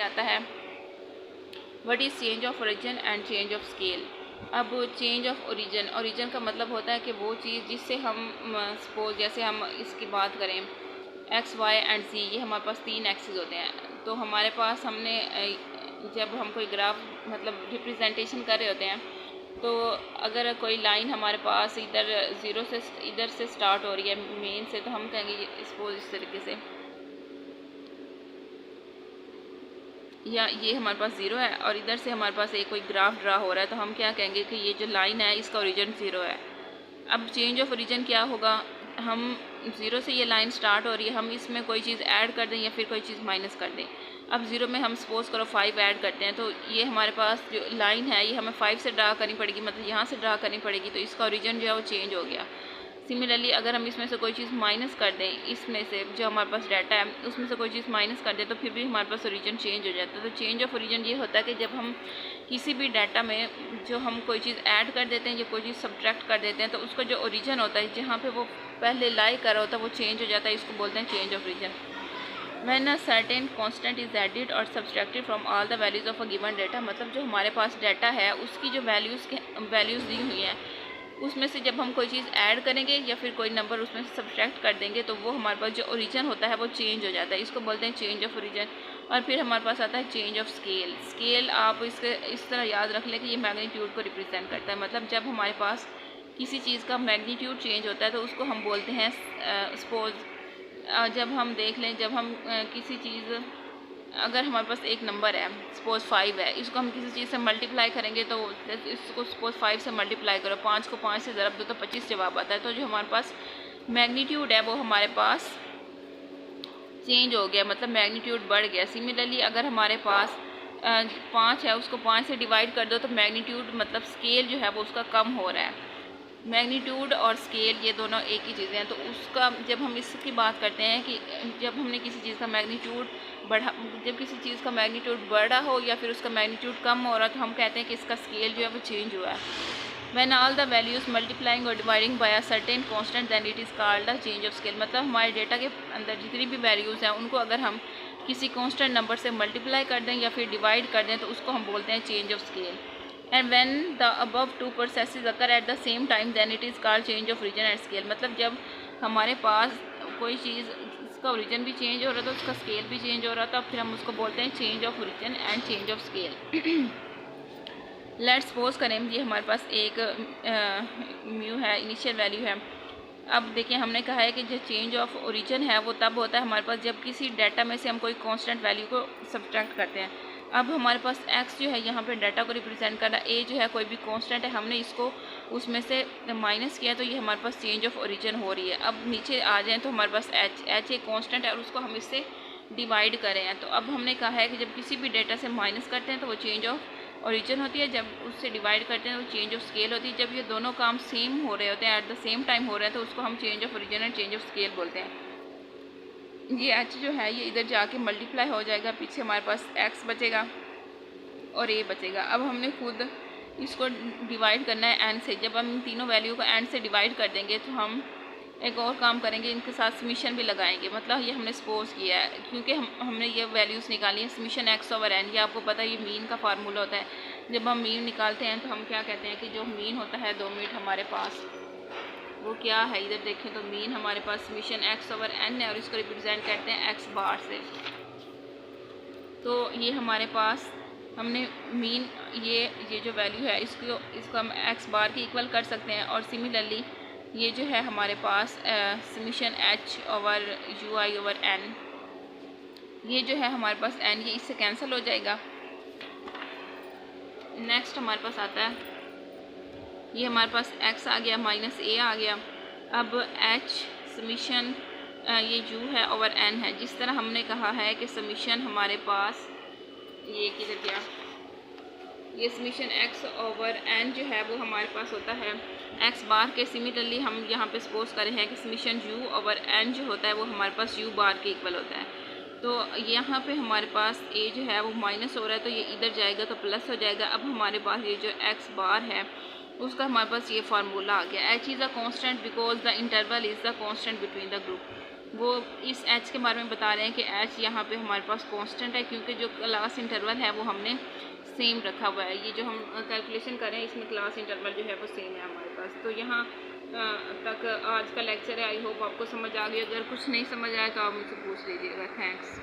आता है what is change of origin and change of scale. अब चेंज ऑफ ओरिजिन का मतलब होता है कि वो चीज़ जिससे हम सपोज जैसे हम इसकी बात करें एक्स वाई एंड सी, ये हमारे पास 3 एक्सिस होते हैं। तो हमारे पास हमने जब हम कोई ग्राफ मतलब रिप्रेजेंटेशन कर रहे होते हैं तो अगर कोई लाइन हमारे पास इधर ज़ीरो से इधर से स्टार्ट हो रही है मेन से, तो हम कहेंगे सपोज इस तरीके से, या ये हमारे पास ज़ीरो है और इधर से हमारे पास एक कोई ग्राफ ड्रा हो रहा है, तो हम क्या कहेंगे कि ये जो लाइन है इसका ओरिजिन ज़ीरो है। अब चेंज ऑफ ओरिजिन क्या होगा, हम ज़ीरो से ये लाइन स्टार्ट हो रही है, हम इसमें कोई चीज़ ऐड कर दें या फिर कोई चीज़ माइनस कर दें। अब ज़ीरो में हम सपोज़ करो 5 ऐड करते हैं, तो ये हमारे पास जो लाइन है ये हमें 5 से ड्रा करनी पड़ेगी, मतलब यहाँ से ड्रा करनी पड़ेगी, तो इसका ओरिजिन जो है वो चेंज हो गया। सिमिलरली अगर हम इसमें से कोई चीज़ माइनस कर दें, इसमें से जो हमारे पास डाटा है उसमें से कोई चीज़ माइनस कर दें, तो फिर भी हमारे पास ओरिजिन चेंज हो जाता है। तो चेंज ऑफ ओरिजिन ये होता है कि जब हम किसी भी डाटा में जो हम कोई चीज़ ऐड कर देते हैं या कोई चीज़ सब्ट्रैक्ट कर देते हैं, तो उसका जो ओरिजिन होता है जहाँ पे वो पहले लाई कर रहा होता है वो चेंज हो जाता है, इसको बोलते हैं change of origin. When a certain constant is added और subtracted from all the values of a given data, मतलब जो हमारे पास डाटा है उसकी जो वैल्यूज़ दी हुई हैं उसमें से जब हम कोई चीज़ ऐड करेंगे या फिर कोई नंबर उसमें से सब्सट्रैक्ट कर देंगे, तो वो हमारे पास जो ओरिजिन होता है वो चेंज हो जाता है, इसको बोलते हैं चेंज ऑफ ओरिजिन। और फिर हमारे पास आता है चेंज ऑफ स्केल। स्केल आप इसके इस तरह याद रख लें कि ये मैग्नीट्यूड को रिप्रेजेंट करता है, मतलब जब हमारे पास किसी चीज़ का मैग्नीट्यूड चेंज होता है तो उसको हम बोलते हैं सपोज जब हम देख लें, जब हम किसी चीज़ अगर हमारे पास एक नंबर है सपोज 5 है, इसको हम किसी चीज़ से मल्टीप्लाई करेंगे तो इसको सपोज 5 से मल्टीप्लाई करो, 5 को 5 से ज़रब दो तो 25 जवाब आता है। तो जो हमारे पास मैग्नीट्यूड है वो हमारे पास चेंज हो गया, मतलब मैग्नीट्यूड बढ़ गया। सिमिलरली अगर हमारे पास 5 है उसको 5 से डिवाइड कर दो तो मैग्नीट्यूड मतलब स्केल जो है वो उसका कम हो रहा है। मैग्नीट्यूड और स्केल ये दोनों एक ही चीज़ें हैं। तो उसका जब हम इसकी बात करते हैं कि जब हमने किसी चीज़ का मैग्नीट्यूड बढ़ा, जब किसी चीज़ का मैग्नीट्यूड बढ़ा हो या फिर उसका मैग्नीट्यूड कम हो रहा है, तो हम कहते हैं कि इसका स्केल जो है वो चेंज हुआ है। When all the values multiplying or dividing by a certain constant, then it is called a change of scale। मतलब हमारे डेटा के अंदर जितनी भी वैल्यूज़ हैं उनको अगर हम किसी कांस्टेंट नंबर से मल्टीप्लाई कर दें या फिर डिवाइड कर दें तो उसको हम बोलते हैं change of scale. And when the above two processes occur at the same time then it is called change of origin and scale. मतलब जब हमारे पास कोई चीज़ इसका ओरिजिन भी चेंज हो रहा था उसका स्केल भी चेंज हो रहा था, फिर हम उसको बोलते हैं change of origin and change of scale. Let's suppose करें ये हमारे पास एक म्यू है, इनिशियल वैल्यू है। अब देखिए हमने कहा है कि जो चेंज ऑफ ओरिजिन है वो तब होता है हमारे पास जब किसी डाटा में से हम कोई कांस्टेंट वैल्यू को सब्ट्रैक्ट करते हैं। अब हमारे पास x जो है यहाँ पे डाटा को रिप्रेजेंट कर रहा है, a जो है कोई भी कांस्टेंट है, हमने इसको उसमें से माइनस किया तो ये हमारे पास चेंज ऑफ ओरिजिन हो रही है। अब नीचे आ जाएँ तो हमारे पास h एक कांस्टेंट है और उसको हम इससे डिवाइड करें हैं। तो अब हमने कहा है कि जब किसी भी डेटा से माइनस करते हैं तो वो चेंज ऑफ ओरिजिन होती है, जब उससे डिवाइड करते हैं तो चेंज ऑफ स्केल होती है। जब ये दोनों काम सेम हो रहे होते हैं, एट द सेम टाइम हो रहे हैं, तो उसको हम change of origin and change of scale बोलते हैं। ये h जो है ये इधर जाके मल्टीप्लाई हो जाएगा, पीछे हमारे पास x बचेगा और a बचेगा। अब हमने खुद इसको डिवाइड करना है n से। जब हम इन तीनों वैल्यू को n से डिवाइड कर देंगे तो हम एक और काम करेंगे, इनके साथ समीशन भी लगाएंगे। मतलब ये हमने सपोज किया है क्योंकि हमने ये वैल्यूज़ निकाली है समीशन x ओवर n। ये आपको पता है ये मीन का फार्मूला होता है। जब हम मीन निकालते हैं तो हम क्या कहते हैं कि जो मीन होता है 2 मिनट हमारे पास वो क्या है, इधर देखें तो मीन हमारे पास समीशन x ओवर n है और इसको रिप्रेजेंट करते हैं x बार से। तो ये हमारे पास हमने मीन ये जो वैल्यू है इसको हम x बार के इक्वल कर सकते हैं। और सिमिलरली ये जो है हमारे पास summation h over U I over n, ये जो है हमारे पास n, ये इससे कैंसिल हो जाएगा। नेक्स्ट हमारे पास आता है ये हमारे पास x आ गया माइनस a आ गया। अब h समीशन ये u है ओवर n है। जिस तरह हमने कहा है कि समीशन हमारे पास ये किधर गया, ये समीशन x ओवर n जो है वो हमारे पास होता है x बार के। सिमिलरली हम यहाँ पे सपोज कर रहे हैं कि समीशन u ओवर n जो होता है वो हमारे पास u बार के इक्वल होता है। तो यहाँ पे हमारे पास a जो है वो माइनस हो रहा है तो ये इधर जाएगा तो प्लस हो जाएगा। अब हमारे पास ये जो x बार है उसका हमारे पास ये फार्मूला आ गया, h is a constant because the interval is the constant between the group. वो इस एच के बारे में बता रहे हैं कि एच यहाँ पे हमारे पास कांस्टेंट है, क्योंकि जो क्लास इंटरवल है वो हमने सेम रखा हुआ है। ये जो हम कैलकुलेशन करें इसमें क्लास इंटरवल जो है वो सेम है हमारे पास। तो यहाँ तक आज का लेक्चर है। आई होप आपको समझ आ गई। अगर कुछ नहीं समझ आए तो आप मुझसे पूछ लीजिएगा। थैंक्स।